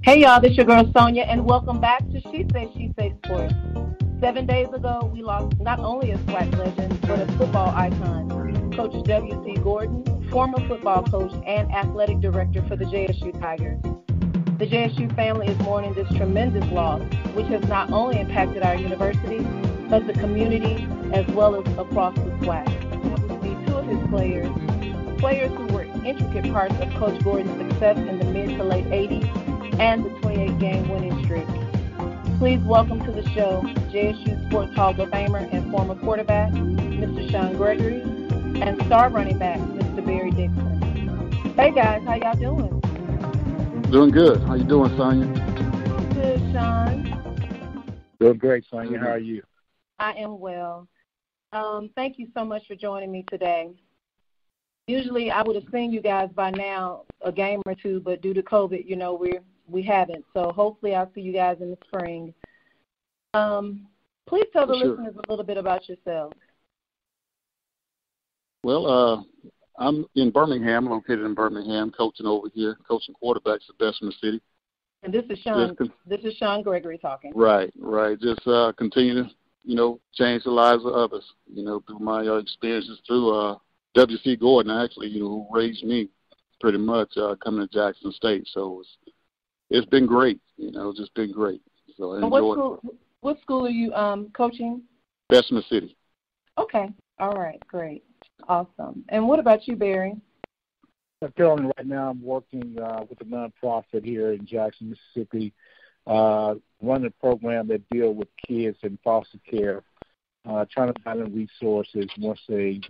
Hey y'all, this your girl Sonja, and welcome back to She Say Sports. 7 days ago, we lost not only a SWAC legend, but a football icon, Coach W.C. Gordon, former football coach and athletic director for the JSU Tigers. The JSU family is mourning this tremendous loss, which has not only impacted our university, but the community as well as across the SWAC. We see two of his players who were intricate parts of Coach Gordon's success in the mid to late 80s and the 28-game winning streak. Please welcome to the show JSU Sports Hall of Famer and former quarterback, Mr. Shawn Gregory, and star running back, Mr. Barry Dixon. Hey guys, how y'all doing? Doing good. How you doing, Sonja? Good, Shawn. Doing great, Sonja. How are you? I am well. Thank you so much for joining me today. Usually I would have seen you guys by now a game or two, but due to COVID, we haven't. So hopefully I'll see you guys in the spring. Please tell the listeners a little bit about yourselves. Well, I'm in Birmingham, located in Birmingham, coaching over here, coaching quarterbacks at Bessemer City. And this is Shawn. This is Shawn Gregory talking. Right. Just continue to, change the lives of others, through my experiences through W.C. Gordon, actually, who raised me pretty much coming to Jackson State. So it's been great, just been great. So I enjoyed it. What school are you coaching? Bessemer City. Okay. All right. Great. Awesome. And what about you, Barry? Currently, right now, I'm working with a nonprofit here in Jackson, Mississippi, running a program that deals with kids in foster care, trying to find them resources once they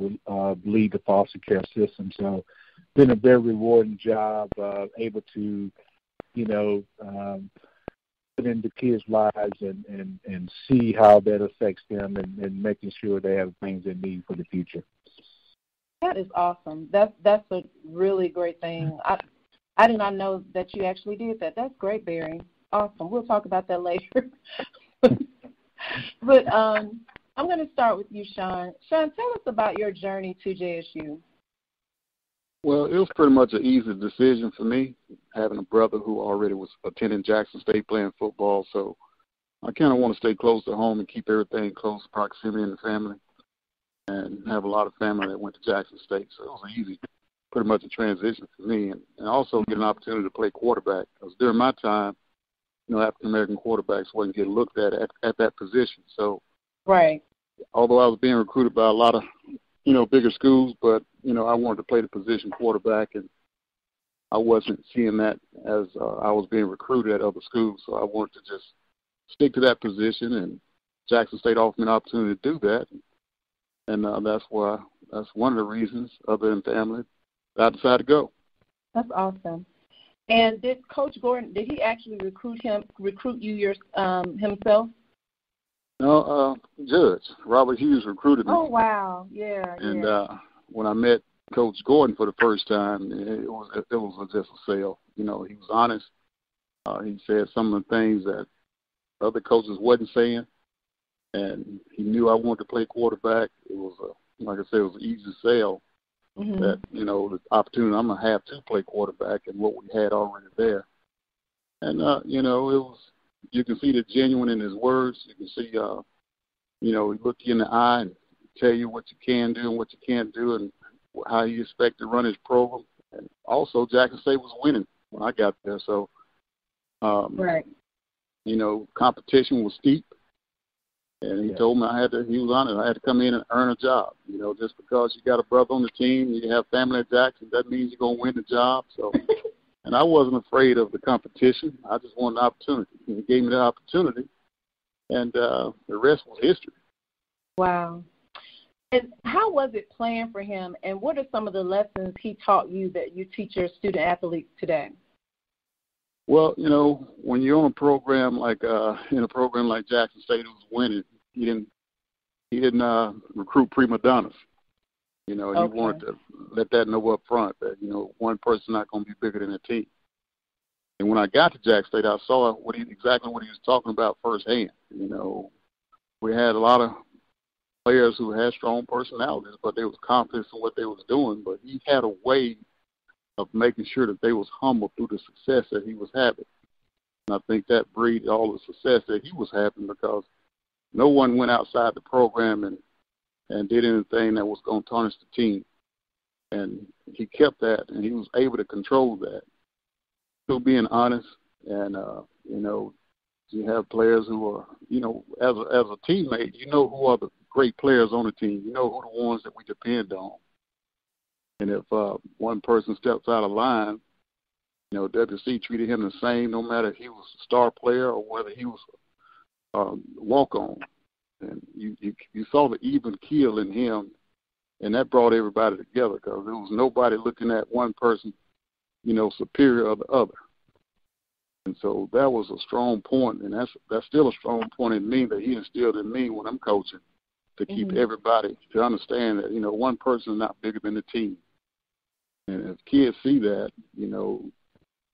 leave the foster care system. So it's been a very rewarding job, able to, put into kids' lives and see how that affects them and making sure they have things they need for the future. That is awesome. That's a really great thing. I did not know that you actually did that. That's great, Barry. Awesome. We'll talk about that later. But I'm going to start with you, Shawn. Shawn, tell us about your journey to JSU. Well, it was pretty much an easy decision for me, having a brother who already was attending Jackson State playing football. So I kind of want to stay close to home and keep everything close proximity in the family, and have a lot of family that went to Jackson State. So it was easy, pretty much a transition for me, and also get an opportunity to play quarterback. Because during my time, African-American quarterbacks wasn't getting looked at that position. So right. Although I was being recruited by a lot of, bigger schools, but, I wanted to play the position quarterback, and I wasn't seeing that as I was being recruited at other schools. So I wanted to just stick to that position, and Jackson State offered me an opportunity to do that. And that's one of the reasons, other than family, that I decided to go. That's awesome. And did Coach Gordon, did he actually recruit you himself? No, Judge Robert Hughes recruited me. Oh, wow. Yeah. And when I met Coach Gordon for the first time, it was just a sale. He was honest. He said some of the things that other coaches wasn't saying, and he knew I wanted to play quarterback. It was, like I said, it was an easy sale. Mm-hmm. That, the opportunity I'm going to have to play quarterback and what we had already there. And, it was, you can see the genuine in his words. You can see, he look you in the eye and tell you what you can do and what you can't do and how you expect to run his program. And also, Jackson State was winning when I got there. So, right. Competition was steep. And he told me he was honest, I had to come in and earn a job. Just because you got a brother on the team, you have family at Jackson, that means you're going to win the job. So, and I wasn't afraid of the competition. I just wanted an opportunity. And he gave me the opportunity, and the rest was history. Wow. And how was it playing for him, and what are some of the lessons he taught you that you teach your student athletes today? Well, when you're on a program like Jackson State, who was winning, he didn't recruit prima donnas. He wanted to let that know up front that one person's not going to be bigger than a team. And when I got to Jackson State, I saw exactly what he was talking about firsthand. We had a lot of players who had strong personalities, but they was confident in what they was doing. But he had a way of making sure that they was humble through the success that he was having. And I think that breeded all the success that he was having because no one went outside the program and did anything that was going to tarnish the team. And he kept that, and he was able to control that. Still being honest, and, you have players who are, as a teammate, who are the great players on the team. You know who the ones that we depend on. And if one person steps out of line, WC treated him the same no matter if he was a star player or whether he was walk-on. And you saw the even keel in him, and that brought everybody together because there was nobody looking at one person, superior of the other. And so that was a strong point, and that's still a strong point in me that he instilled in me when I'm coaching, to keep everybody to understand that, one person is not bigger than the team. And if kids see that,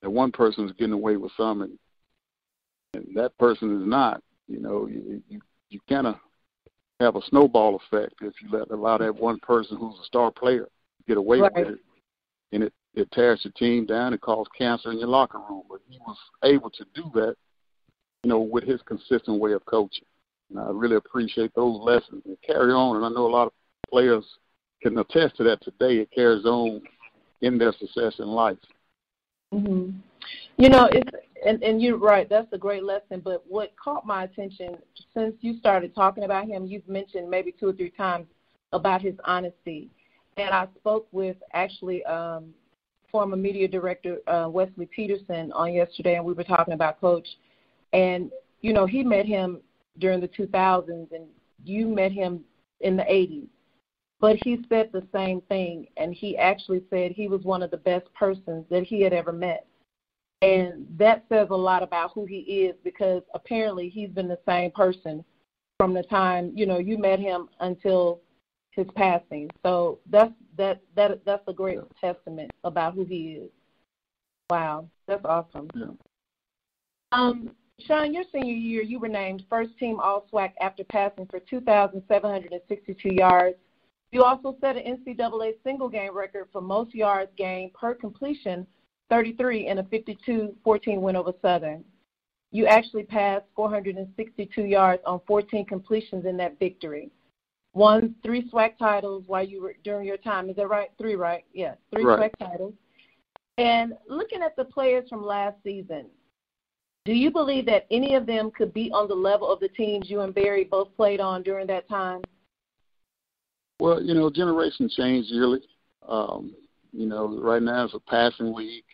that one person is getting away with something and that person is not, you kind of have a snowball effect if you allow that one person who's a star player get away with it. And it tears your team down. It causes cancer in your locker room. But he was able to do that, with his consistent way of coaching. And I really appreciate those lessons and carry on. And I know a lot of players can attest to that today. It carries on in their success in life. Mm-hmm. And you're right. That's a great lesson. But what caught my attention since you started talking about him, you've mentioned maybe 2 or 3 times about his honesty. And I spoke with actually former media director Wesley Peterson on yesterday, and we were talking about Coach. And, he met him during the 2000s, and you met him in the 80s. But he said the same thing, and he actually said he was one of the best persons that he had ever met. And that says a lot about who he is because apparently he's been the same person from the time, you met him until his passing. So that's a great testament about who he is. Wow, that's awesome. Yeah. Shawn, your senior year, you were named first team All-SWAC after passing for 2,762 yards. You also set an NCAA single game record for most yards gained per completion, 33, in a 52-14 win over Southern. You actually passed 462 yards on 14 completions in that victory. Won 3 SWAC titles while you were during your time. Is that right? 3, right? Yeah, 3 right. SWAC titles. And looking at the players from last season, do you believe that any of them could be on the level of the teams you and Barry both played on during that time? Well, generations change yearly. Right now it's a passing league.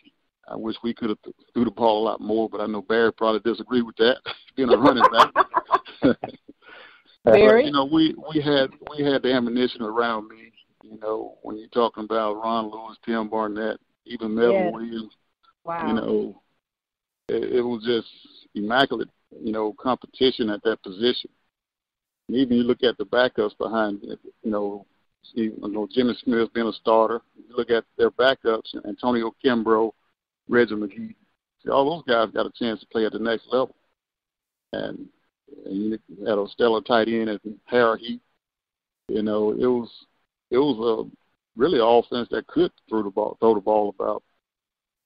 I wish we could have threw the ball a lot more, but I know Barry probably disagreed with that, being a running back. Barry? But, we had the ammunition around me. When you're talking about Ron Lewis, Tim Barnett, even Melvin Williams. Wow. It was just immaculate, competition at that position. And even you look at the backups behind it, Jimmy Smith being a starter. You look at their backups, Antonio Kimbrough, Reggie McGee. See, all those guys got a chance to play at the next level. And you had a stellar tight end at Harry Heat. It was a really offense that could throw the ball about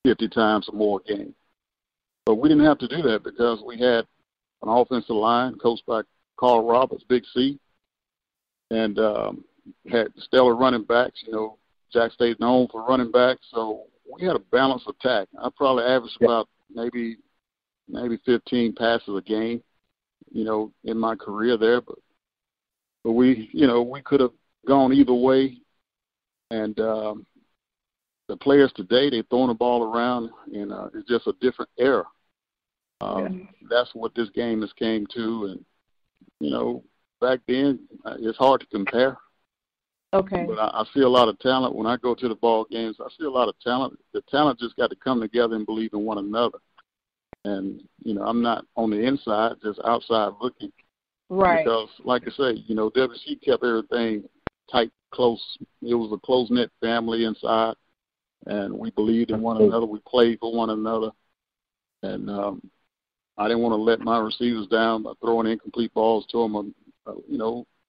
50 times or more a game. But we didn't have to do that because we had an offensive line coached by Carl Roberts, Big C, and had stellar running backs. Jack State's known for running backs, so we had a balanced attack. I probably averaged about maybe 15 passes a game, in my career there. But we could have gone either way. And the players today, they're throwing the ball around, and it's just a different era. That's what this game has came to. And, back then, it's hard to compare. Okay. But I see a lot of talent. When I go to the ball games, I see a lot of talent. The talent just got to come together and believe in one another. And, I'm not on the inside, just outside looking. Right. Because, like I say, WC kept everything tight, close. It was a close-knit family inside, and we believed in one another. We played for one another. And I didn't want to let my receivers down by throwing incomplete balls to them,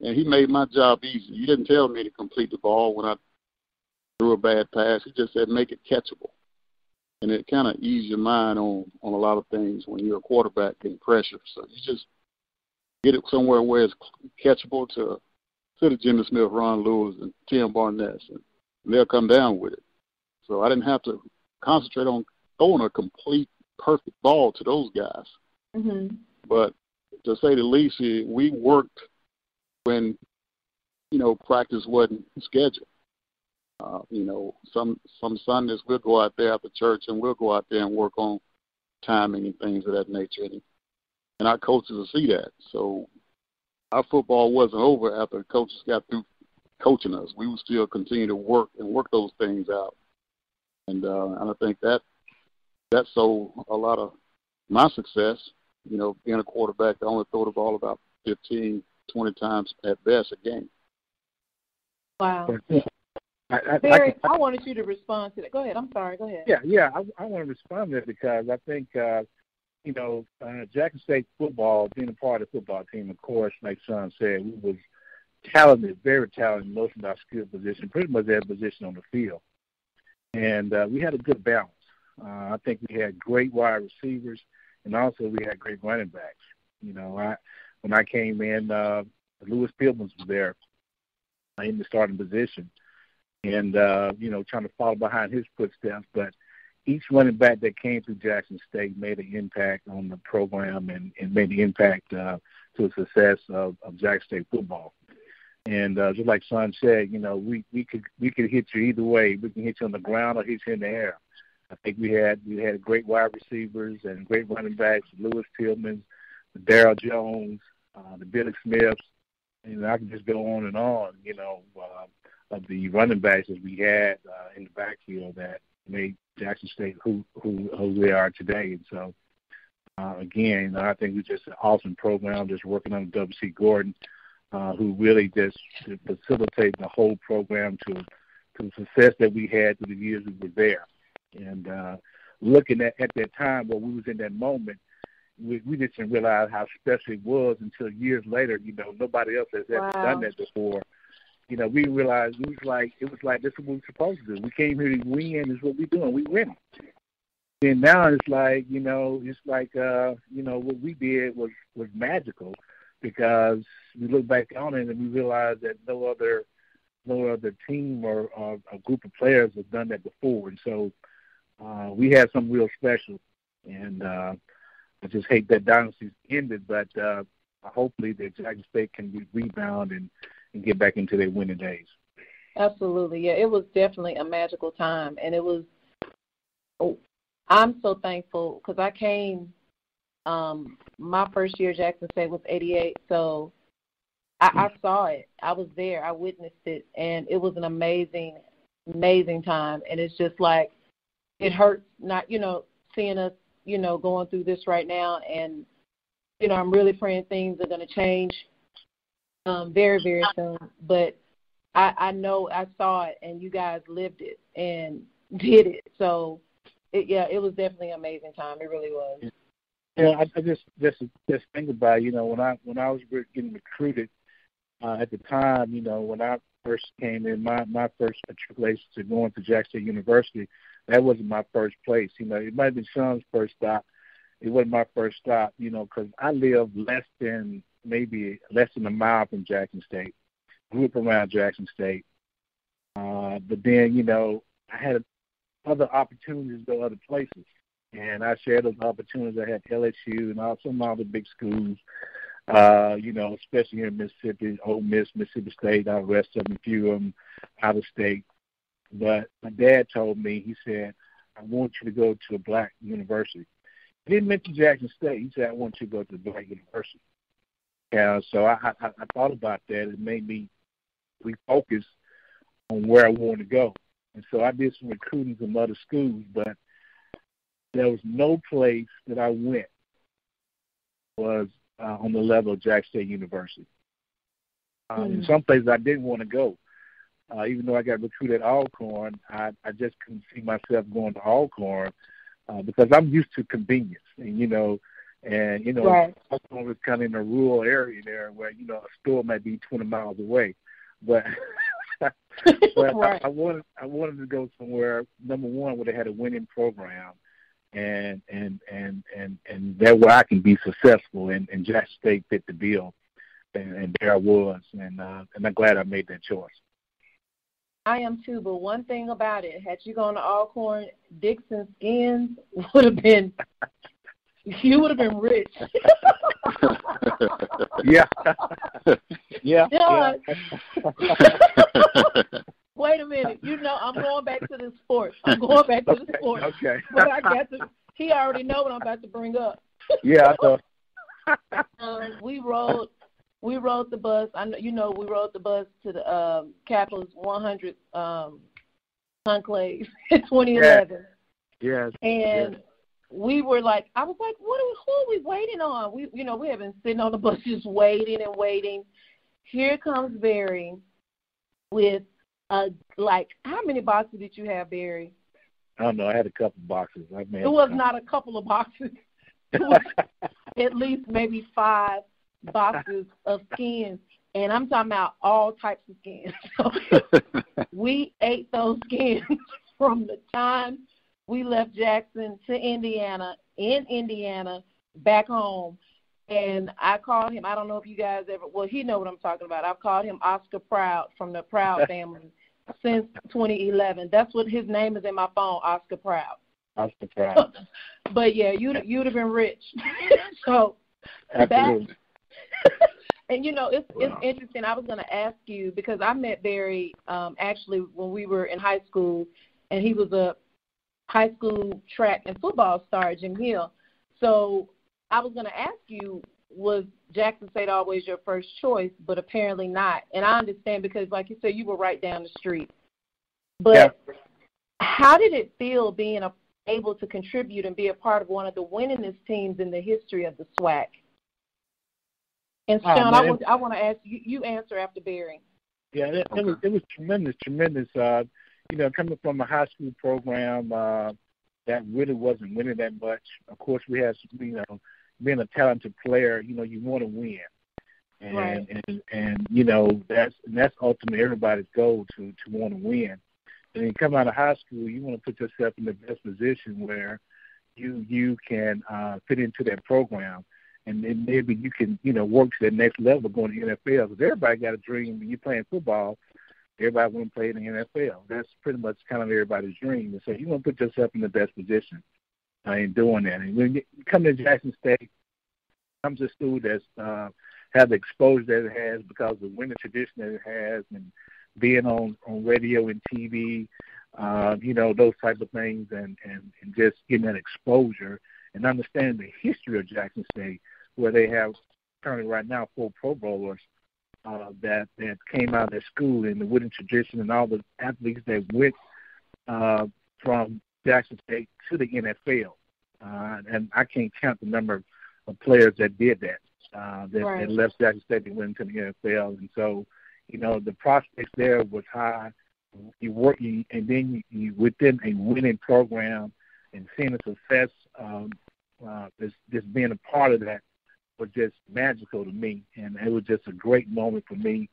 and he made my job easy. He didn't tell me to complete the ball when I threw a bad pass. He just said make it catchable. and it kind of eases your mind on a lot of things when you're a quarterback getting pressure. So you just get it somewhere where it's catchable to the Jimmy Smith, Ron Lewis, and Tim Barnett, and they'll come down with it. So I didn't have to concentrate on throwing a complete, perfect ball to those guys. Mm-hmm. But to say the least, we worked when, practice wasn't scheduled. Some Sundays we'll go out there after church and we'll go out there and work on timing and things of that nature. And our coaches will see that. So our football wasn't over after the coaches got through coaching us. We would still continue to work those things out. And I think that sold a lot of my success, being a quarterback that only throw the ball about 15, 20 times at best a game. Wow. Barry, I wanted you to respond to that. Go ahead. I'm sorry. Go ahead. Yeah. I want to respond to that because I think, Jackson State football, being a part of the football team, of course, like Shawn said, we was talented, very talented in most of our skill position, pretty much every position on the field. And we had a good balance. I think we had great wide receivers, and also we had great running backs. When I came in, Lewis Pillman's was there in the starting position, and trying to follow behind his footsteps. But each running back that came through Jackson State made an impact on the program and made the impact to the success of Jackson State football. And just like Son said, we could hit you either way. We can hit you on the ground or hit you in the air. I think we had great wide receivers and great running backs, Lewis Tillman, Darryl Jones, the Billy Smiths, and I can just go on and on, of the running backs that we had in the backfield that made Jackson State who they are today. And so, again, I think we're just an awesome program, just working on W.C. Gordon, who really just facilitated the whole program to the success that we had through the years we were there. And looking at that time where we was in that moment, we just didn't realize how special it was until years later. Nobody else has ever done that before. We realized it was like this is what we're supposed to do. We came here to win. Is what we're doing. We win. And now it's like what we did was magical, because we look back on it and we realize that no other team or a group of players have done that before. And so we had something real special. And I just hate that dynasty's ended, but hopefully that Jackson State can rebound and get back into their winning days. Absolutely. Yeah, it was definitely a magical time. And it was I'm so thankful because I came my first year Jackson State was 88, so I saw it. I was there. I witnessed it, and it was an amazing, amazing time. And it's just like it hurts not, seeing us, going through this right now. And, I'm really praying things are going to change very, very soon. But I know I saw it, and you guys lived it and did it. So, it was definitely an amazing time. It really was. Yeah, I just think about when I was getting recruited at the time, when I first came in, my first matriculation to going to Jackson State University, that wasn't my first place. It might have been Shawn's first stop. It wasn't my first stop, because I lived less than a mile from Jackson State, grew up around Jackson State. But then, I had other opportunities to go other places. And I shared those opportunities. I had LSU and some other big schools, especially here in Mississippi, Ole Miss, Mississippi State, out west of them, a few of them out of state. But my dad told me, he said, I want you to go to a black university. He didn't mention Jackson State. He said, I want you to go to a black university. So I thought about that. It made me refocus on where I wanted to go. And so I did some recruiting from other schools, but there was no place that I went was on the level of Jackson State University. In some places I didn't want to go. Even though I got recruited at Alcorn, I just couldn't see myself going to Alcorn because I'm used to convenience. And, right. Alcorn was kind of in a rural area there where, a store might be 20 miles away. But But Right. I wanted to go somewhere, number one, where they had a winning program, and that where I can be successful. And Jackson State fit the bill, and there I was, and I'm glad I made that choice. I am too, but one thing about it, had you gone to Alcorn, Dixon skins would have been, you would have been rich. Yeah. Yeah. John, wait a minute. You know, I'm going back to the sports. Okay. But he already know what I'm about to bring up. Yeah, I know. We rode the bus. I know, we rode the bus to the Capitals 100 conclave in 2011. Yes. And we were like, I was like, who are we waiting on? We have been sitting on the bus just waiting and waiting. Here comes Barry with how many boxes did you have, Barry? I don't know. I had a couple boxes. It was not a couple of boxes. It was at least maybe 5 boxes of skins, and I'm talking about all types of skins. So we ate those skins from the time we left Jackson to Indiana, back home. And I called him, I don't know if you guys he know what I'm talking about. I've called him Oscar Proud from the Proud family since 2011. That's what his name is in my phone, Oscar Proud. Oscar Proud. But yeah, you'd have been rich. So absolutely. And it's interesting. I was going to ask you because I met Barry actually when we were in high school, and he was a high school track and football star at Jim Hill. So I was going to ask you, was Jackson State always your first choice? But apparently not. And I understand because, like you said, you were right down the street. But how did it feel being able to contribute and be a part of one of the winningest teams in the history of the SWAC? And Shawn, I want to ask you answer after Barry. Yeah, it was tremendous. Coming from a high school program that really wasn't winning that much. Of course, we had, being a talented player, you want to win, and right. and that's ultimately everybody's goal to want to win. And then you come out of high school, you want to put yourself in the best position where you can fit into that program. And then maybe you can, work to that next level going to the NFL. Because everybody got a dream when you're playing football. Everybody want to play in the NFL. That's pretty much kind of everybody's dream. And so you want to put yourself in the best position in doing that. And when you come to Jackson State, comes a school that's have the exposure that it has because of the winning tradition that it has and being on radio and TV, those type of things, and just getting that exposure and understanding the history of Jackson State, where they have currently right now 4 Pro Bowlers that came out of their school, and the winning tradition and all the athletes that went from Jackson State to the NFL. And I can't count the number of players that did that, that left Jackson State and went into the NFL. And so, the prospects there was high. You work, and then you within a winning program and seeing the success, just being a part of that was just magical to me. And it was just a great moment for me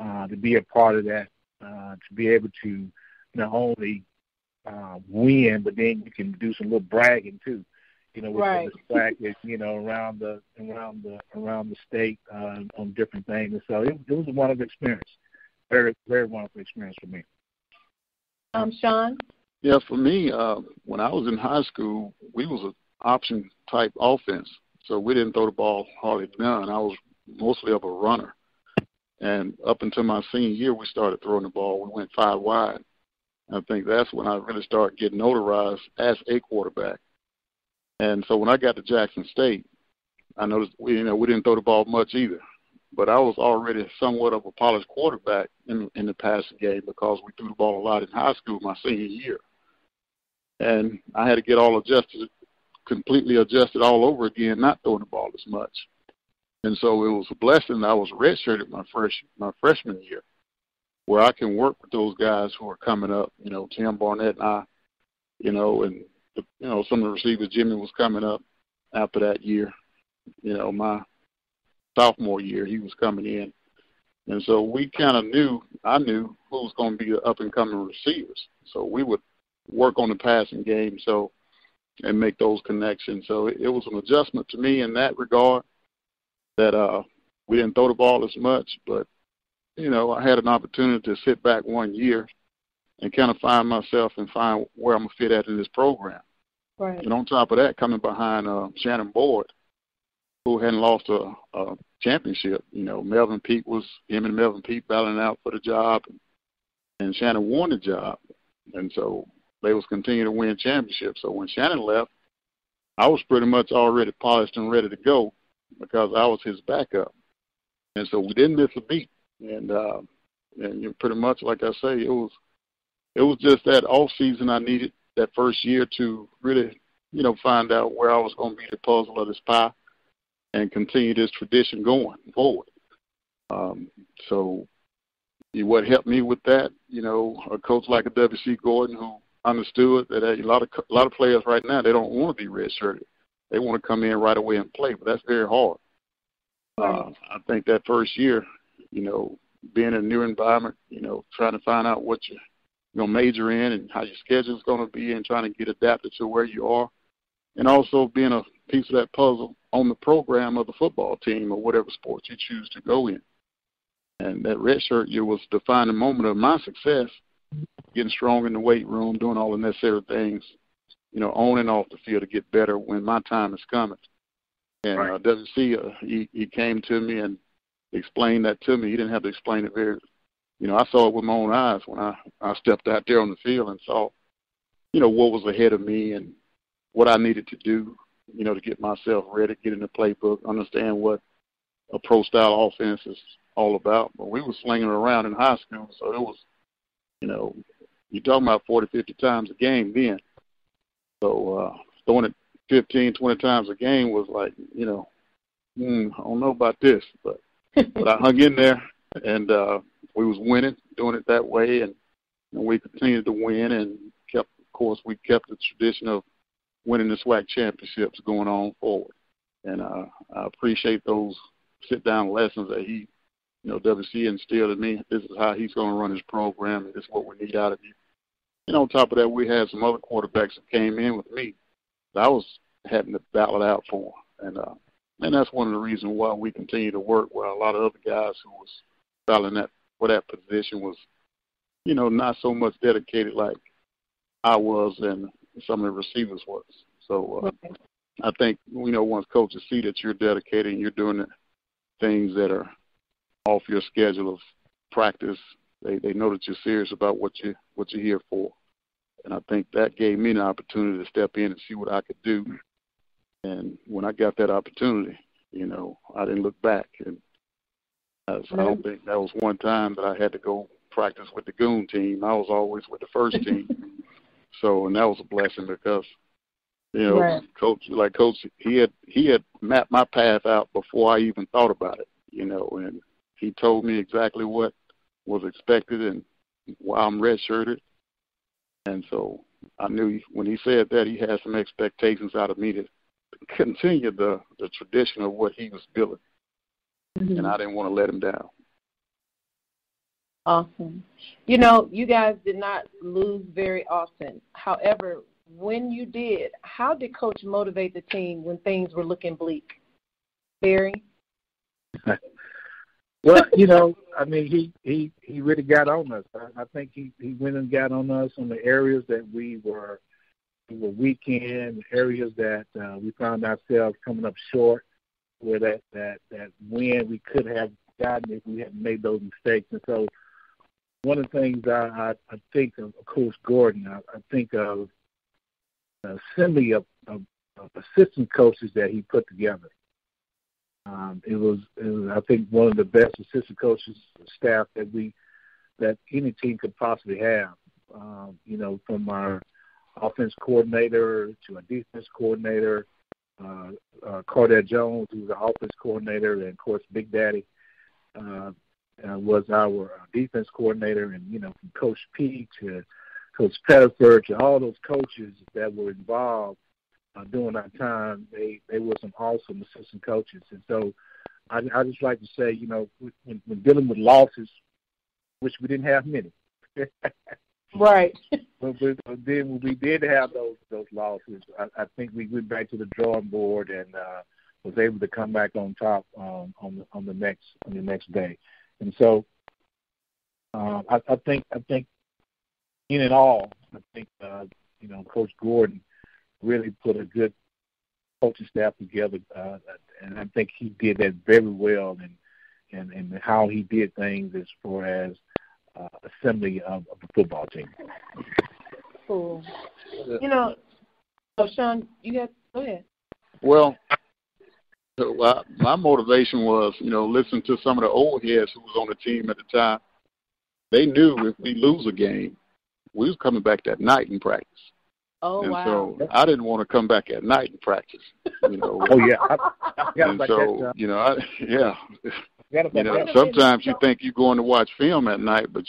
to be a part of that, to be able to not only win, but then you can do some little bragging too. With the brackets, around the state on different things. And so it was a wonderful experience, very, very wonderful experience for me. Shawn? Yeah, for me, when I was in high school, we was an option type offense, so we didn't throw the ball hardly none. I was mostly of a runner, and up until my senior year, we started throwing the ball. We went 5 wide. I think that's when I really started getting notarized as a quarterback. And so when I got to Jackson State, I noticed we didn't throw the ball much either. But I was already somewhat of a polished quarterback in the passing game because we threw the ball a lot in high school my senior year. And I had to get completely adjusted all over again, not throwing the ball as much. And so it was a blessing that I was redshirted my freshman year, where I can work with those guys who are coming up, Tim Barnett and I, and some of the receivers. Jimmy was coming up after that year. My sophomore year, he was coming in. And so we kind of I knew who was going to be the up-and-coming receivers. So we would work on the passing game and make those connections. So it was an adjustment to me in that regard that we didn't throw the ball as much. But, I had an opportunity to sit back 1 year and kind of find myself and find where I'm going to fit at in this program. Right. And on top of that, coming behind Shannon Boyd, who hadn't lost a championship. Melvin Pete him and Melvin Pete battling out for the job, and Shannon won the job. And so they was continuing to win championships. So when Shannon left, I was pretty much already polished and ready to go because I was his backup. And so we didn't miss a beat. And pretty much, like I say, it was just that off season I needed that first year to really, find out where I was going to be the puzzle of this pie and continue this tradition going forward. So what helped me with that, a coach like a W.C. Gordon who understood that a lot of players right now, they don't want to be redshirted. They want to come in right away and play, but that's very hard. I think that first year, being in a new environment, trying to find out what you're going to major in and how your schedule is going to be and trying to get adapted to where you are, and also being a piece of that puzzle on the program of the football team or whatever sport you choose to go in. And that redshirt year was the defining moment of my success, getting strong in the weight room, doing all the necessary things, on and off the field to get better when my time is coming. And WC, he came to me and explained that to me. He didn't have to explain it very, I saw it with my own eyes when I stepped out there on the field and saw, what was ahead of me and what I needed to do, to get myself ready, get in the playbook, understand what a pro-style offense is all about. But we were slinging it around in high school, so it was, you're talking about 40, 50 times a game then. So throwing it 15, 20 times a game was like, I don't know about this. But I hung in there, and we was winning, doing it that way, and we continued to win and we kept the tradition of winning the SWAC championships going on forward. And I appreciate those sit-down lessons that he, WC instilled in me. This is how he's going to run his program, and this is what we need out of you. And on top of that, we had some other quarterbacks that came in with me that I was having to battle it out for. And that's one of the reasons why we continue to work, where a lot of other guys who was battling for that position was, not so much dedicated like I was and some of the receivers was. So I think, once coaches see that you're dedicated and you're doing the things that are off your schedule of practice, they know that you're serious about what you're here for. And I think that gave me an opportunity to step in and see what I could do. And when I got that opportunity, I didn't look back. And I don't think that was one time that I had to go practice with the goon team. I was always with the first team. So, and that was a blessing because, Coach, he had mapped my path out before I even thought about it, and he told me exactly what was expected and why I'm redshirted. And so I knew when he said that, he had some expectations out of me to continue the tradition of what he was building. Mm-hmm. And I didn't want to let him down. Awesome. You guys did not lose very often. However, when you did, how did Coach motivate the team when things were looking bleak? Barry? Well, he really got on us. I think he went and got on us on the areas that we were weak in, areas that we found ourselves coming up short, where that win we could have gotten if we hadn't made those mistakes. And so one of the things I think of Coach Gordon, I think of an assembly of assistant coaches that he put together. It was I think one of the best assistant coaches staff that any team could possibly have. From our offense coordinator to a defense coordinator, Cordell Jones, who was the offense coordinator, and of course Big Daddy was our defense coordinator, and from Coach P to Coach Pettiford to all those coaches that were involved during that time, they were some awesome assistant coaches. And so I just like to say, when dealing with losses, which we didn't have many. Right. But then when we did have those losses, I think we went back to the drawing board and was able to come back on top on the next day. And so I think in it all, I think Coach Gordon really put a good coaching staff together, and I think he did that very well, and how he did things as far as assembly of the football team. Cool. Shawn, go ahead. Well, my motivation was, listening to some of the old heads who was on the team at the time. They knew if we lose a game, we was coming back that night in practice. Oh, and wow. So I didn't want to come back at night in practice. Oh, yeah. And so, sometimes you think you're going to watch film at night, but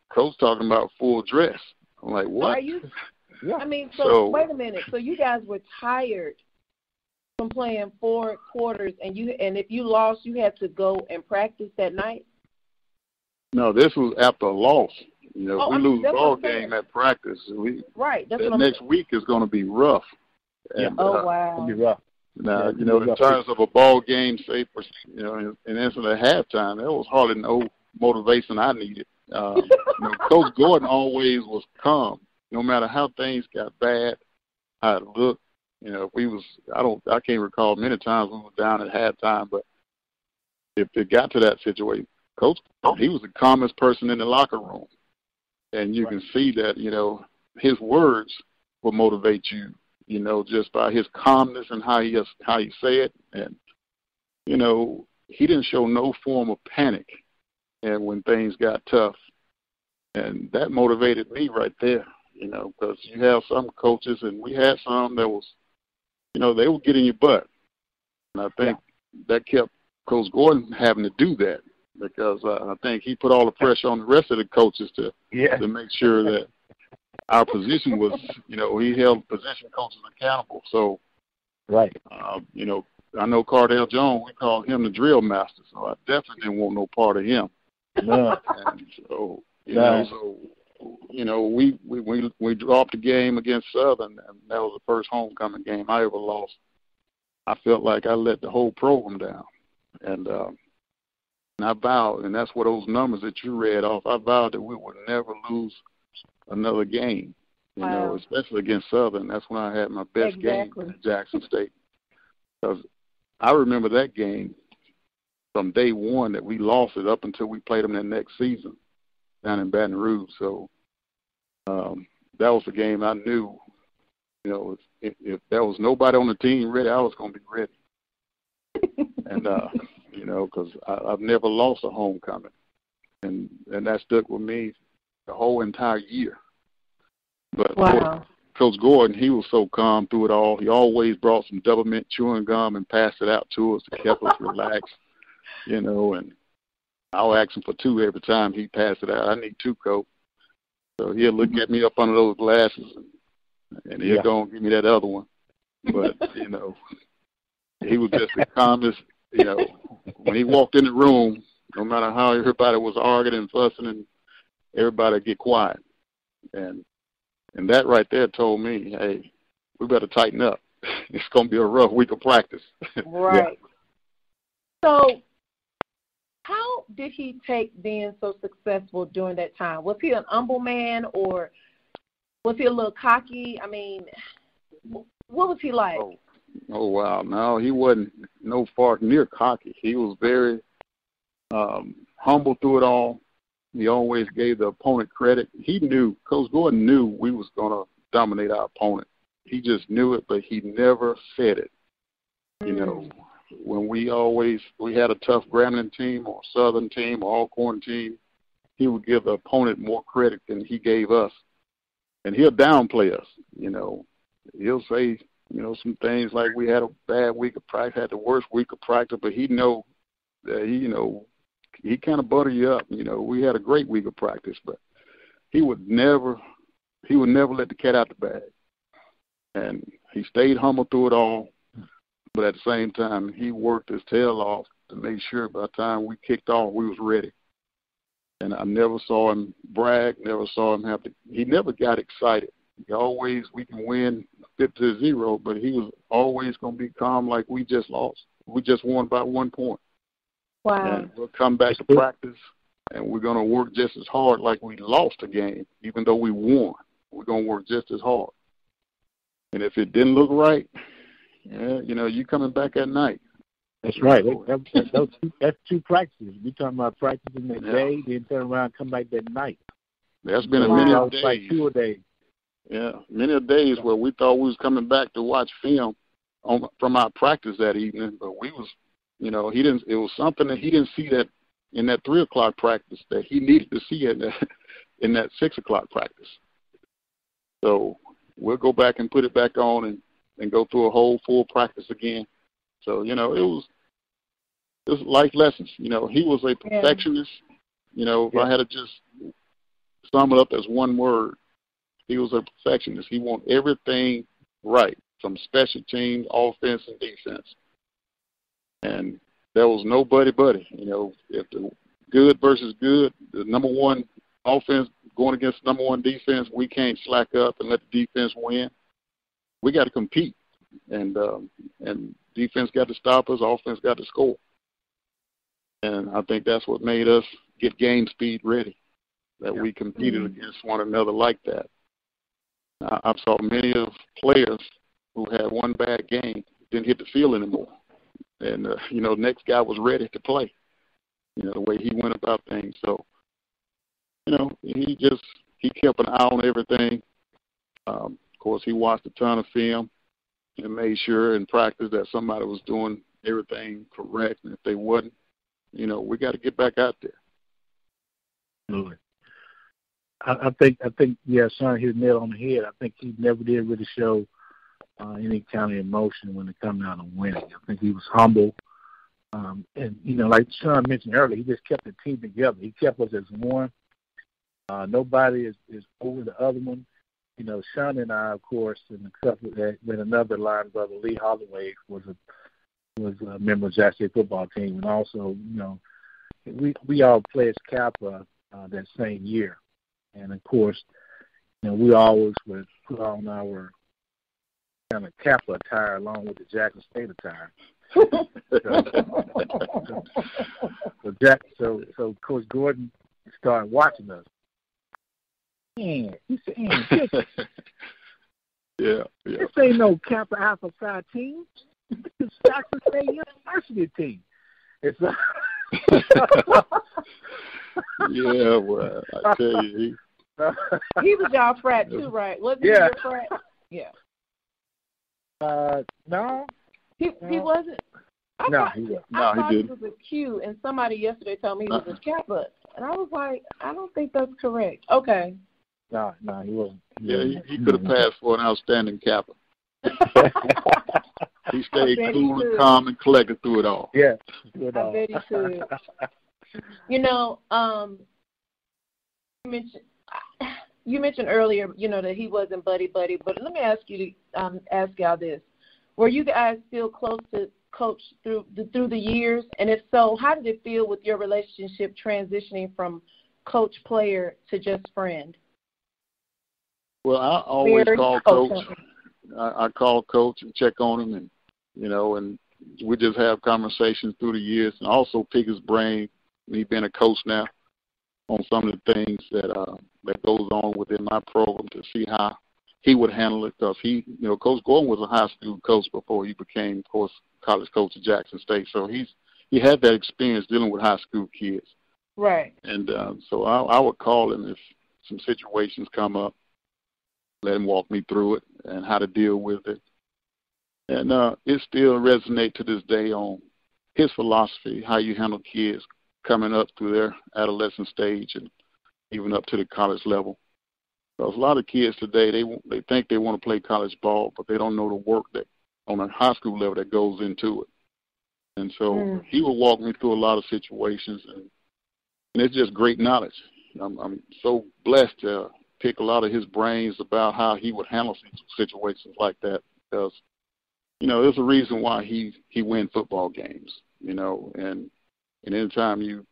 Coach talking about full dress. I'm like, what? Are you? Yeah. I mean, so wait a minute. So you guys were tired from playing 4 quarters, and if you lost, you had to go and practice that night? No, this was after a loss. We lose a ball game at practice. Right. That's that next week is going to be rough. And, wow. It'll be rough. Now, in terms of a ball game, say, and instant at halftime, there was hardly no motivation I needed. Coach Gordon always was calm, no matter how things got bad, how it looked. I can't recall many times we were down at halftime, but if it got to that situation, Coach, he was the calmest person in the locker room. And you can see that, his words will motivate you, just by his calmness and how he say it. And, he didn't show no form of panic and when things got tough. And that motivated me right there, because you have some coaches, and we had some that was, they would get in your butt. And I think that kept Coach Gordon having to do that, because I think he put all the pressure on the rest of the coaches to make sure that our position was, he held position coaches accountable. So, I know Cardell Jones, we called him the drill master, so I definitely didn't want no part of him. No. And so, we dropped the game against Southern, and that was the first homecoming game I ever lost. I felt like I let the whole program down. And I vowed, and that's what those numbers that you read off, I vowed that we would never lose another game, especially against Southern. That's when I had my best game at Jackson State. Because I remember that game from day one that we lost it up until we played them that next season down in Baton Rouge. So that was the game I knew, if there was nobody on the team ready, I was going to be ready. And, because I've never lost a homecoming. And that stuck with me the whole entire year. But Coach Gordon, he was so calm through it all. He always brought some double mint chewing gum and passed it out to us to keep us relaxed, and I'll ask him for 2 every time he passed it out. I need 2, Coach. So he'll look at me up under those glasses, and he'll go and give me that other one. But, he was just the calmest. When he walked in the room, no matter how everybody was arguing and fussing, and everybody get quiet. And that right there told me, hey, we better tighten up. It's going to be a rough week of practice. Right. So how did he take being so successful during that time? Was he an humble man, or was he a little cocky? I mean, what was he like? Oh, wow. No, he wasn't no far near cocky. He was very humble through it all. He always gave the opponent credit. He knew, Coach Gordon knew we was going to dominate our opponent. He just knew it, but he never said it. When we had a tough Grambling team or Southern team or Alcorn team, he would give the opponent more credit than he gave us. And he'll downplay us, He'll say, some things like we had a bad week of practice, had the worst week of practice, but he know that he kind of butter you up. We had a great week of practice, but he would never let the cat out the bag. And he stayed humble through it all, but at the same time, he worked his tail off to make sure by the time we kicked off, we was ready. And I never saw him brag, never saw him he never got excited. We can win 50-0, but he was always going to be calm like we just lost. We just won by 1 point. Wow. And we'll come back to practice, and we're going to work just as hard like we lost a game, even though we won. We're going to work just as hard. And if it didn't look right, you coming back at night. That's right. That's 2 practices. We talking about practicing that day, then turn around and come back that night. There's been many days. Like 2 a day. Yeah, many days where we thought we was coming back to watch film from our practice that evening, but we was, he didn't. It was something that he didn't see that in that 3 o'clock practice that he needed to see in that 6 o'clock practice. So we'll go back and put it back on and go through a whole full practice again. So it was life lessons. He was a perfectionist. If I had to just sum it up as one word, he was a perfectionist. He wanted everything right, from special teams, offense, and defense. And there was no buddy. If the good versus good, the number one offense going against the number one defense, we can't slack up and let the defense win. We got to compete, and defense got to stop us. Offense got to score. And I think that's what made us get game speed ready, that we competed against one another like that. I saw many of players who had one bad game, didn't hit the field anymore. And, the next guy was ready to play, the way he went about things. So, he kept an eye on everything. Of course, he watched a ton of film and made sure in practice that somebody was doing everything correct. And if they wasn't, we got to get back out there. Absolutely. I think, Shawn hit the nail on the head. I think he never did really show any kind of emotion when it comes down to winning. I think he was humble. And, like Shawn mentioned earlier, he just kept the team together. He kept us as one. Nobody is over the other one. Shawn and I, of course, and a couple with another line brother, Lee Holloway, was a member of Jackson State football team. And also, we all played Kappa that same year. And, of course, we always would put on our kind of Kappa attire along with the Jackson State attire. So Coach Gordon started watching us. Man, he said, this ain't no Kappa Alpha Psi team. This is Jackson State University team. It's yeah, well, I tell you, he was y'all frat too, right? Wasn't he your frat? Yeah. No. He wasn't. I thought he was a Q, and somebody yesterday told me he was a Kappa, and I was like, I don't think that's correct. Okay. No, he wasn't. He could have passed for an outstanding Kappa. He stayed cool and calm and collected through it all. Yeah. I bet he could. You mentioned earlier, that he wasn't buddy, but let me ask y'all this. Were you guys still close to Coach through the years? And if so, how did it feel with your relationship transitioning from coach player to just friend? Well, I always call Coach. I call Coach and check on him, and and we just have conversations through the years, and also pick his brain. He's been a coach now on some of the things that goes on within my program to see how he would handle it, because Coach Gordon was a high school coach before he became, of course, college coach at Jackson State. So he had that experience dealing with high school kids. Right. And so I would call him if some situations come up, let him walk me through it and how to deal with it. And it still resonates to this day on his philosophy, how you handle kids coming up through their adolescent stage and even up to the college level. Because a lot of kids today, they think they want to play college ball, but they don't know the work that on a high school level that goes into it. And so he will walk me through a lot of situations, and it's just great knowledge. I'm so blessed to pick a lot of his brains about how he would handle situations like that, because there's a reason why he wins football games. and anytime you've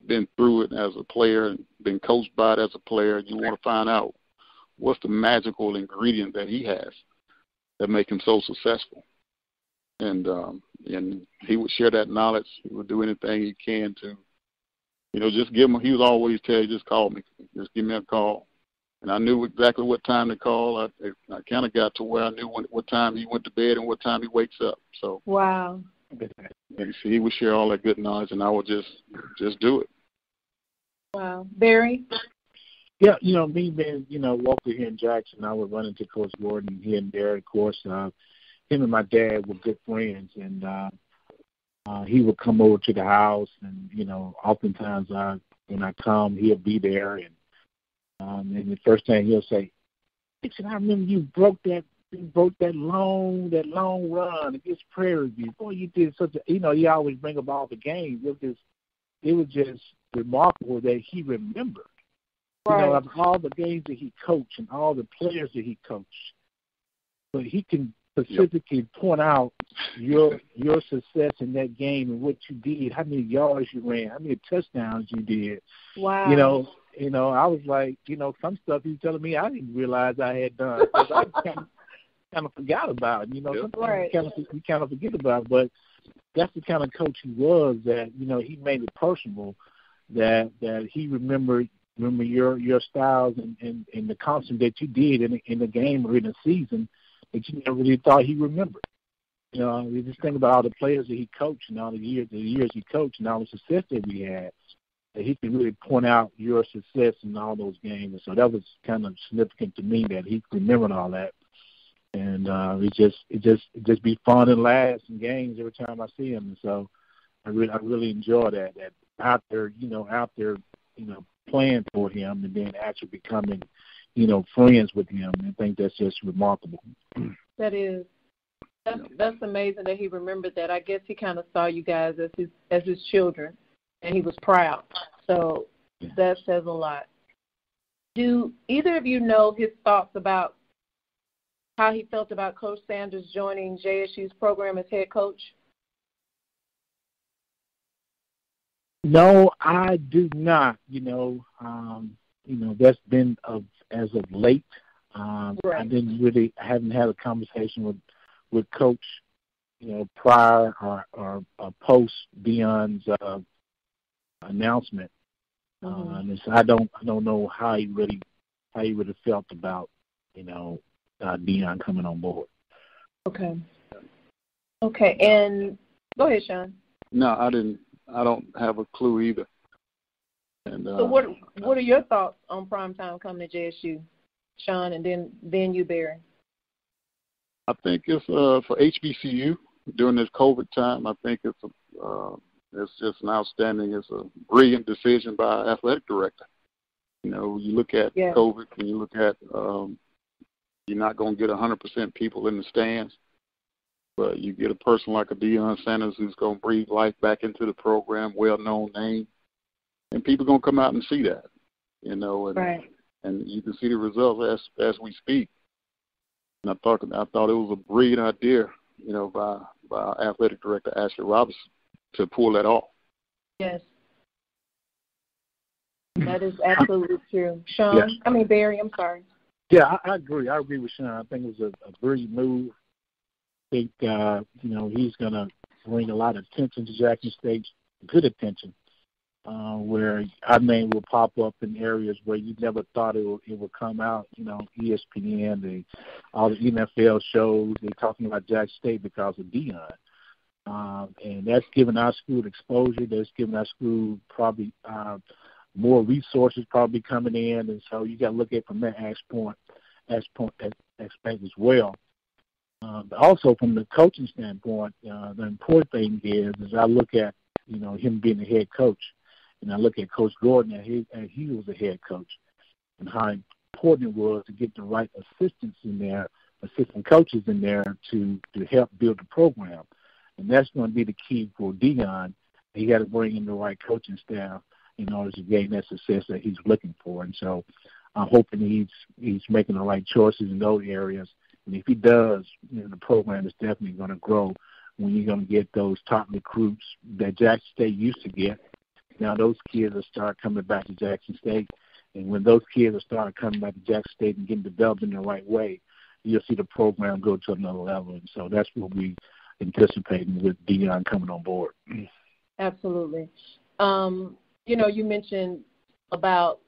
been through it as a player and been coached by it as a player, you want to find out what's the magical ingredient that he has that make him so successful. And he would share that knowledge. He would do anything he can to, just give him. He would always tell you, just call me, just give me a call. And I knew exactly what time to call. I kind of got to where I knew what time he went to bed and what time he wakes up. So wow. And he would share all that good knowledge, and I would just do it. Wow, Barry. Yeah, me being local here in Jackson, I would run into Coach Gordon here and there. Of course, him and my dad were good friends, and he would come over to the house, and oftentimes when I come, he'll be there, and the first thing he'll say, "Dixon, I remember you broke that long run against Prairie View. Boy, you did such a." He always bring up all the games. It was just remarkable that he remembered. Right. Of all the games that he coached and all the players that he coached, but he can specifically point out your success in that game and what you did, how many yards you ran, how many touchdowns you did. Wow. I was like, some stuff he was telling me I didn't realize I had done. I kind of forgot about it. Sometimes you kind of forget about it, but that's the kind of coach he was. That he made it personal. That he remembered your styles and the accomplishment that you did in the game or in the season that you never really thought he remembered. You just think about all the players that he coached and all the years he coached and all the success that we had. That he could really point out your success in all those games. And so that was kind of significant to me that he remembered all that. And it just be fun and last in games every time I see him. And so I really enjoy that out there playing for him and then actually becoming, friends with him. I think that's just remarkable. That is. That's amazing that he remembered that. I guess he kind of saw you guys as his children, and he was proud. So that says a lot. Do either of you know his thoughts about how he felt about Coach Sanders joining JSU's program as head coach? No, I do not. That's been as of late. Right. I haven't had a conversation with Coach, prior or post Deion's announcement. And so I don't know how he really felt about Deion coming on board. Okay, and go ahead, Shawn. No, I don't have a clue either. And so what are your thoughts on primetime coming to JSU, Shawn, and then you, Barry? I think it's for HBCU during this COVID time. I think it's just an outstanding. It's a brilliant decision by our athletic director. You look at COVID, and you look at you're not going to get 100% people in the stands, but you get a person like a Deion Sanders who's going to breathe life back into the program, well-known name, and people are going to come out and see that, right. And you can see the results as we speak. And I thought it was a brilliant idea, by our athletic director Ashley Robinson to pull that off. Yes, that is absolutely true. Shawn, Barry, I'm sorry. Yeah, I agree. I agree with Shawn. I think it was a brilliant move. I think he's going to bring a lot of attention to Jackson State, good attention, where our name will pop up in areas where you never thought it would come out. ESPN, all the NFL shows, they're talking about Jackson State because of Deion. And that's given our school exposure. That's given our school probably more resources probably coming in. And so you got to look at it from that aspect as well. But also from the coaching standpoint, the important thing is I look at, him being the head coach, and I look at Coach Gordon and he was a head coach, and how important it was to get the right assistant coaches in there to help build the program. And that's going to be the key for Deion. He got to bring in the right coaching staff in order to gain that success that he's looking for. And so I'm hoping he's making the right choices in those areas. And if he does, the program is definitely going to grow when you're going to get those top recruits that Jackson State used to get. Now those kids will start coming back to Jackson State. And when those kids will start coming back to Jackson State and getting developed in the right way, you'll see the program go to another level. And so that's what we anticipating with Deion coming on board. Absolutely. You mentioned about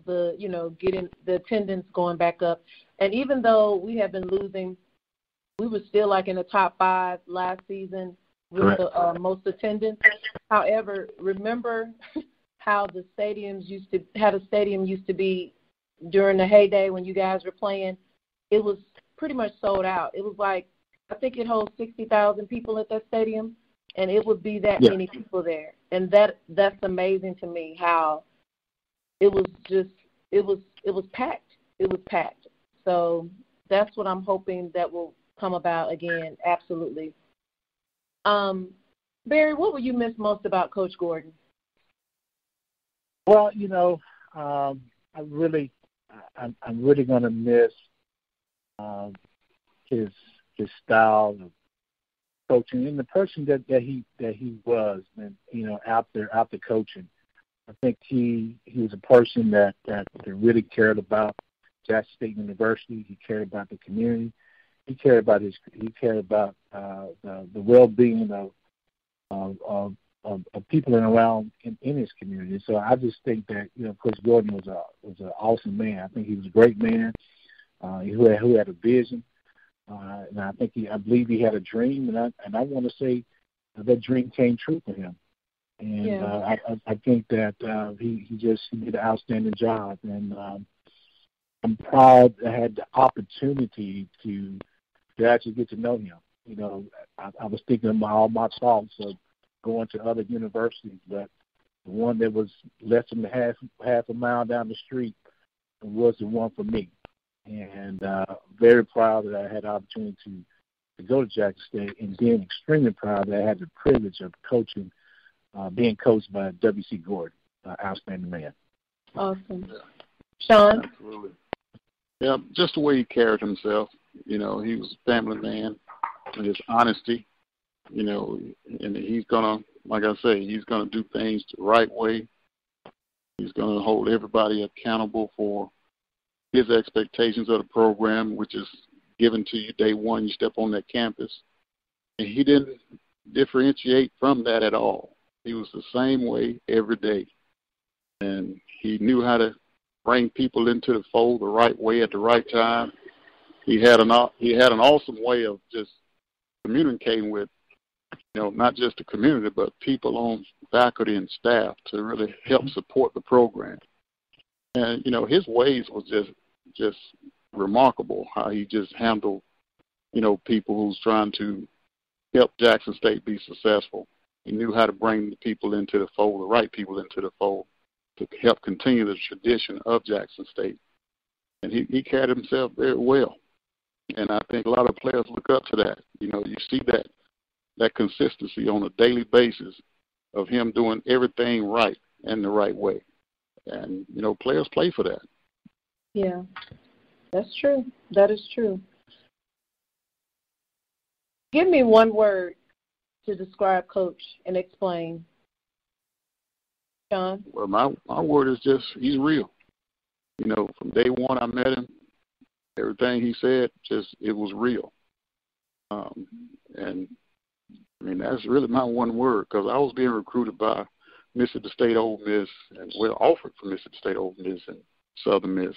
the, getting the attendance going back up. And even though we have been losing, we were still like in the top 5 last season with the most attendance. However, remember how the stadium used to be during the heyday when you guys were playing? It was pretty much sold out. It was like, I think it holds 60,000 people at that stadium, and it would be that many people there. And that's amazing to me how it was packed. It was packed. So that's what I'm hoping that will come about again. Absolutely. Barry, what will you miss most about Coach Gordon? Well, I'm really going to miss his style of coaching and the person that he was, and out there coaching. I think he was a person that really cared about Jackson State University. He cared about the community. He cared about the well-being of people around in his community. So I just think that Coach Gordon was an awesome man. I think he was a great man who had a vision, and I believe he had a dream, and I want to say that dream came true for him. And I think that he did an outstanding job, and I'm proud I had the opportunity to actually get to know him. I was thinking about all my thoughts of going to other universities, but the one that was less than half a mile down the street was the one for me. And very proud that I had the opportunity to go to Jackson State, and then extremely proud that I had the privilege of being coached by W.C. Gordon, outstanding man. Awesome. Shawn? Absolutely. Yeah, just the way he carried himself. He was a family man, and his honesty, and he's going to, like I say, he's going to do things the right way. He's going to hold everybody accountable for his expectations of the program, which is given to you day one you step on that campus. And he didn't differentiate from that at all. He was the same way every day. And he knew how to bring people into the fold the right way at the right time. He had an awesome way of just communicating with, not just the community, but people on faculty and staff to really help support the program. And, his ways was just remarkable, how he just handled, people who's trying to help Jackson State be successful. He knew how to bring the people into the fold, the right people into the fold, to help continue the tradition of Jackson State. And he carried himself very well. And I think a lot of players look up to that. You see that consistency on a daily basis of him doing everything right and the right way. And, players play for that. Yeah, that's true. That is true. Give me one word to describe Coach and explain. Shawn? Well, my word is just he's real. From day one I met him, everything he said, it was real. And, that's really my one word, because I was being recruited by Mississippi State, Ole Miss, and offered from Mississippi State, Ole Miss, and Southern Miss,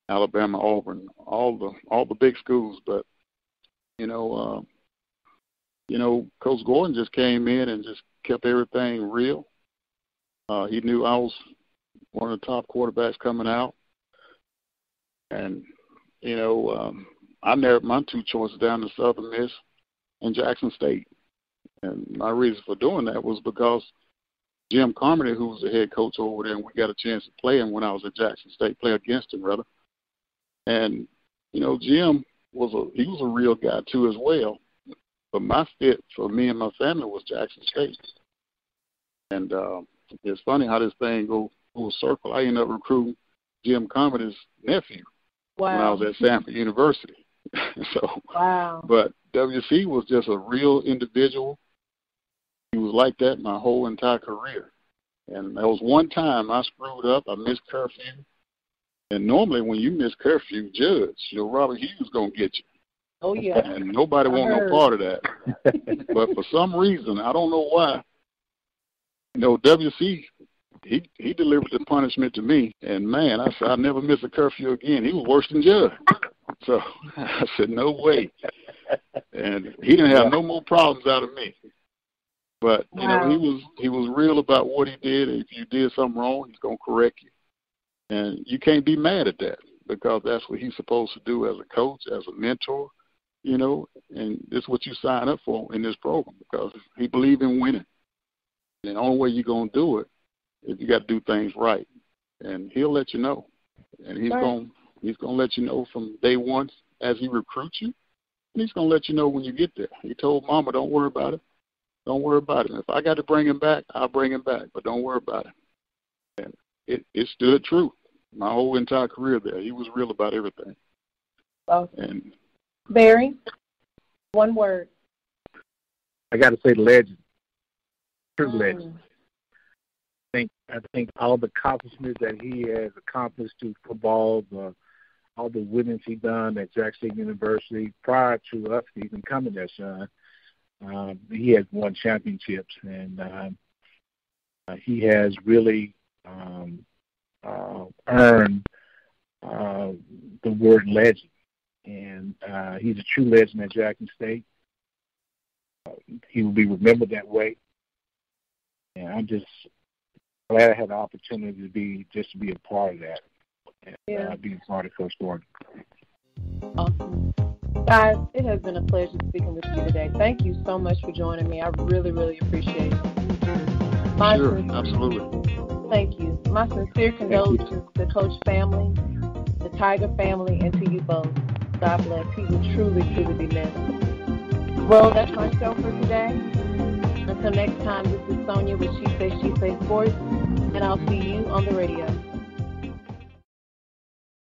Alabama, Auburn, all the big schools. But, Coach Gordon just came in and just kept everything real. He knew I was one of the top quarterbacks coming out. And, I narrowed my two choices down to Southern Miss and Jackson State. And my reason for doing that was because Jim Carmody, who was the head coach over there, and we got a chance to play him when I was at Jackson State, play against him, rather. And, Jim was a real guy, too, as well. But my fit for me and my family was Jackson State. And it's funny how this thing goes full circle. I ended up recruiting Jim Carmody's nephew when I was at Stanford University. So, wow. But WC was just a real individual. He was like that my whole entire career. And there was one time I screwed up. I missed curfew. And normally when you miss curfew, judge, Robert Hughes going to get you. Oh, yeah. And nobody want no part of that. But for some reason, I don't know why, WC, he delivered the punishment to me. And, man, I said, I'll never miss a curfew again. He was worse than Judge. So I said, no way. And he didn't have no more problems out of me. But, wow. he was real about what he did. If you did something wrong, he's going to correct you. And you can't be mad at that because that's what he's supposed to do as a coach, as a mentor, and it's what you sign up for in this program because he believes in winning. And the only way you're going to do it is you got to do things right. And he'll let you know. And he's going to let you know from day one as he recruits you. And he's going to let you know when you get there. He told Mama, don't worry about it. Don't worry about it. If I got to bring him back, I'll bring him back. But don't worry about it. And it stood true. My whole entire career there. He was real about everything. Awesome. And Barry, one word. I got to say legend. True legend. I think all the accomplishments that he has accomplished through football, all the winnings he done at Jackson University prior to us even coming there, Shawn, he has won championships, and he has really earned the word legend. And he's a true legend at Jackson State. He will be remembered that way. And I'm just glad I had the opportunity to be a part of that. And be a part of Coach Gordon. Awesome. Guys, it has been a pleasure speaking with you today. Thank you so much for joining me. I really, really appreciate it. Sure, absolutely. Thank you. My sincere condolences to the Coach family, the Tiger family, and to you both. God bless. He will truly, truly be missed. Well, that's my show for today. Until next time, this is Sonja with She Say Sports, and I'll see you on the radio.